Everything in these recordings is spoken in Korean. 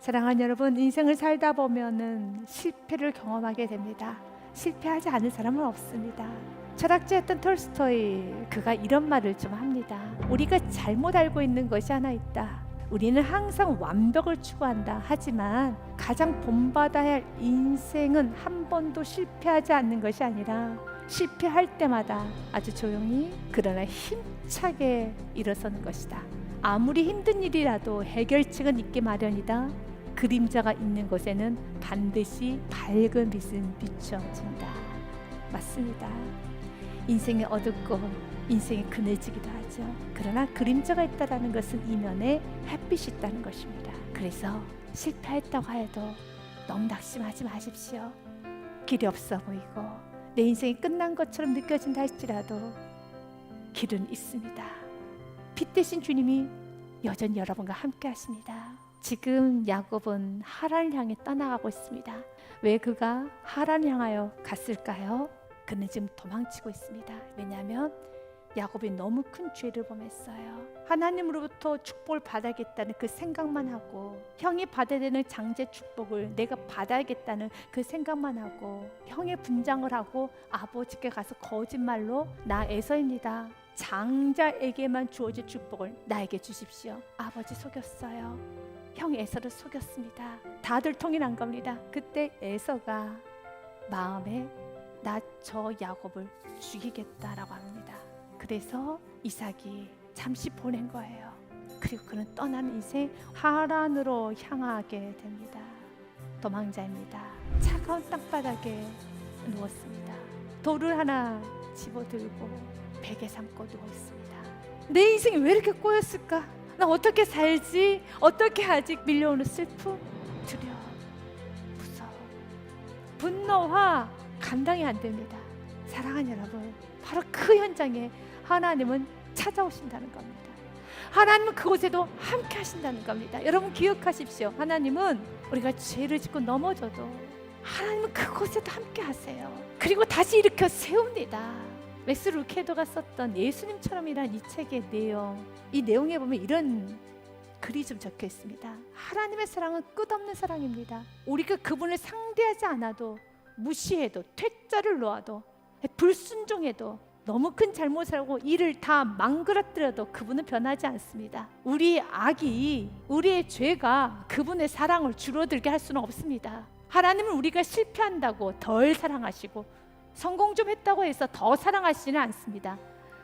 사랑하는 여러분, 인생을 살다 보면은 실패를 경험하게 됩니다. 실패하지 않은 사람은 없습니다. 철학자였던 톨스토이, 그가 이런 말을 좀 합니다. 우리가 잘못 알고 있는 것이 하나 있다. 우리는 항상 완벽을 추구한다. 하지만 가장 본받아야 할 인생은 한 번도 실패하지 않는 것이 아니라 실패할 때마다 아주 조용히 그러나 힘차게 일어서는 것이다. 아무리 힘든 일이라도 해결책은 있기 마련이다. 그림자가 있는 곳에는 반드시 밝은 빛은 비춰진다. 맞습니다. 인생이 어둡고 인생이 그늘지기도 하죠. 그러나 그림자가 있다는 것은 이면에 햇빛이 있다는 것입니다. 그래서 실패했다고 해도 너무 낙심하지 마십시오. 길이 없어 보이고 내 인생이 끝난 것처럼 느껴진다 할지라도 길은 있습니다. 빛 대신 주님이 여전히 여러분과 함께 하십니다. 지금 야곱은 하란을 향해 떠나가고 있습니다. 왜 그가 하란을 향하여 갔을까요? 그는 지금 도망치고 있습니다. 왜냐하면 야곱이 너무 큰 죄를 범했어요. 하나님으로부터 축복을 받아야겠다는 그 생각만 하고, 형이 받아야 되는 장제 축복을 내가 받아야겠다는 그 생각만 하고, 형의 분장을 하고 아버지께 가서 거짓말로 나 에서입니다, 장자에게만 주어질 축복을 나에게 주십시오. 아버지 속였어요. 형 에서를 속였습니다. 다들 통일한 겁니다. 그때 에서가 마음에 나 저 야곱을 죽이겠다라고 합니다. 그래서 이삭이 잠시 보낸 거예요. 그리고 그는 떠나는 인생 하란으로 향하게 됩니다. 도망자입니다. 차가운 땅바닥에 누웠습니다. 돌을 하나 집어들고 베개 삼고 누워 있습니다. 내 인생이 왜 이렇게 꼬였을까? 나 어떻게 살지? 어떻게 하지? 밀려오는 슬픔, 두려움, 무서움, 분노와 감당이 안 됩니다. 사랑하는 여러분, 바로 그 현장에 하나님은 찾아오신다는 겁니다. 하나님은 그곳에도 함께 하신다는 겁니다. 여러분 기억하십시오. 하나님은 우리가 죄를 짓고 넘어져도 하나님은 그곳에도 함께 하세요. 그리고 다시 일으켜 세웁니다. 맥스 루케도가 썼던 예수님처럼이란 이 책의 내용, 이 내용에 보면 이런 글이 좀 적혀 있습니다. 하나님의 사랑은 끝없는 사랑입니다. 우리가 그분을 상대하지 않아도, 무시해도, 퇴짜를 놓아도, 불순종해도, 너무 큰 잘못을 하고 일을 다 망그러뜨려도 그분은 변하지 않습니다. 우리의 악이, 우리의 죄가 그분의 사랑을 줄어들게 할 수는 없습니다. 하나님은 우리가 실패한다고 덜 사랑하시고 성공 좀 했다고 해서 더 사랑하시지는 않습니다.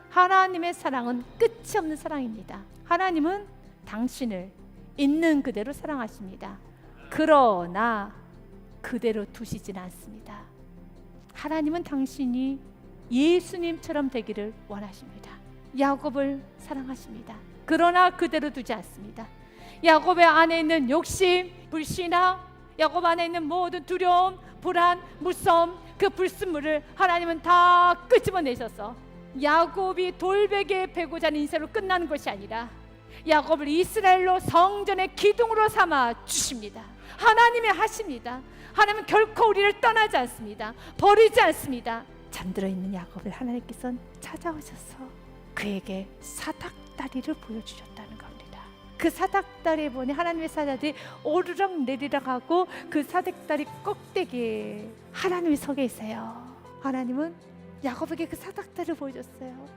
하나님의 사랑은 끝이 없는 사랑입니다. 하나님은 당신을 있는 그대로 사랑하십니다. 그러나 그대로 두시지는 않습니다. 하나님은 당신이 예수님처럼 되기를 원하십니다. 야곱을 사랑하십니다. 그러나 그대로 두지 않습니다. 야곱의 안에 있는 욕심, 불신앙, 야곱 안에 있는 모든 두려움, 불안, 무서움, 그 불순물을 하나님은 다 끄집어내셔서 야곱이 돌베개에 베고 자는 인생으로 끝나는 것이 아니라 야곱을 이스라엘로 성전의 기둥으로 삼아 주십니다. 하나님이 하십니다. 하나님은 결코 우리를 떠나지 않습니다. 버리지 않습니다. 잠들어 있는 야곱을 하나님께서는 찾아오셔서 그에게 사닥다리를 보여주셨다는 겁니다. 그 사닥다리에 보니 하나님의 사자들이 오르락 내리락 하고 그 사닥다리 꼭대기에 하나님이 서 계세요. 하나님은 야곱에게 그 사닥다리를 보여줬어요.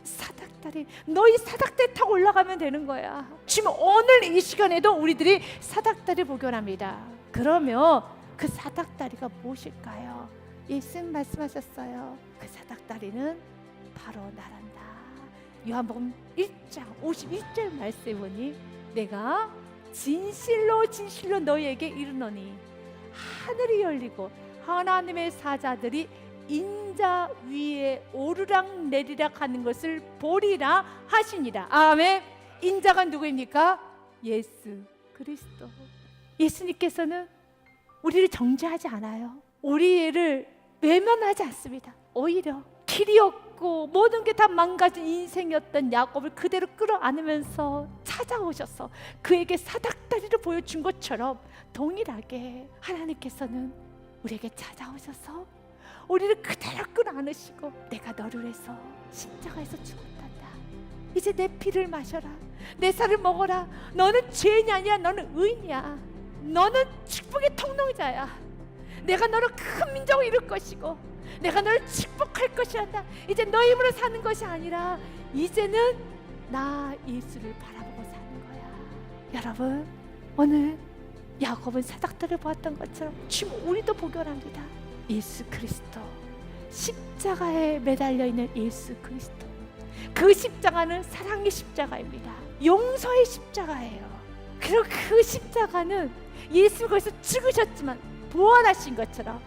사닥다리, 너희 사닥다리 타고 올라가면 되는 거야. 지금 오늘 이 시간에도 우리들이 사닥다리를 복용합니다. 그러면 그 사닥다리가 무엇일까요? 예수님 말씀하셨어요. 그 사닥다리는 바로 나란다. 요한복음 1장 51절 말씀에 보니 내가 진실로 진실로 너희에게 이르노니 하늘이 열리고 하나님의 사자들이 인자 위에 오르락 내리락 하는 것을 보리라 하시니라. 아멘. 인자가 누구입니까? 예수 그리스도. 예수님께서는 우리를 정죄하지 않아요. 우리를 외면하지 않습니다. 오히려 길이 없고 모든 게 다 망가진 인생이었던 야곱을 그대로 끌어안으면서 찾아오셔서 그에게 사닥다리를 보여준 것처럼 동일하게 하나님께서는 우리에게 찾아오셔서 우리를 그대로 끌어안으시고 내가 너를 위해서 십자가에서 죽었단다. 이제 내 피를 마셔라. 내 살을 먹어라. 너는 죄인이 아니야. 너는 의인이야. 너는 축복의 통로자야. 내가 너를 큰 민족으로 이룰 것이고 내가 너를 축복할 것이란다. 이제 너 힘으로 사는 것이 아니라 이제는 나 예수를 바라보고 사는 거야. 여러분, 오늘 야곱은 사닥들을 보았던 것처럼 지금 우리도 보결합니다. 예수 그리스도, 십자가에 매달려 있는 예수 그리스도. 그 십자가는 사랑의 십자가입니다. 용서의 십자가예요. 그리고 그 십자가는 예수가 거기서 죽으셨지만 부활하신 것처럼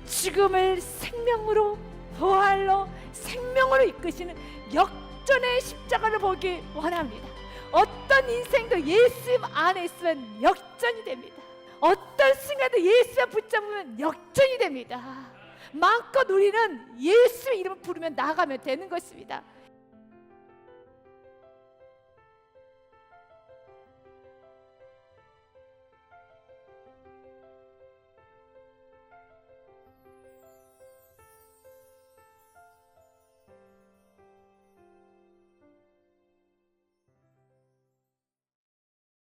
죽음을 생명으로, 부활로 생명으로 이끄시는 역전의 십자가를 보기 원합니다. 어떤 인생도 예수 안에 있으면 역전이 됩니다. 어떤 순간도 예수에 붙잡으면 역전이 됩니다. 마음껏 우리는 예수 이름을 부르면 나가면 되는 것입니다.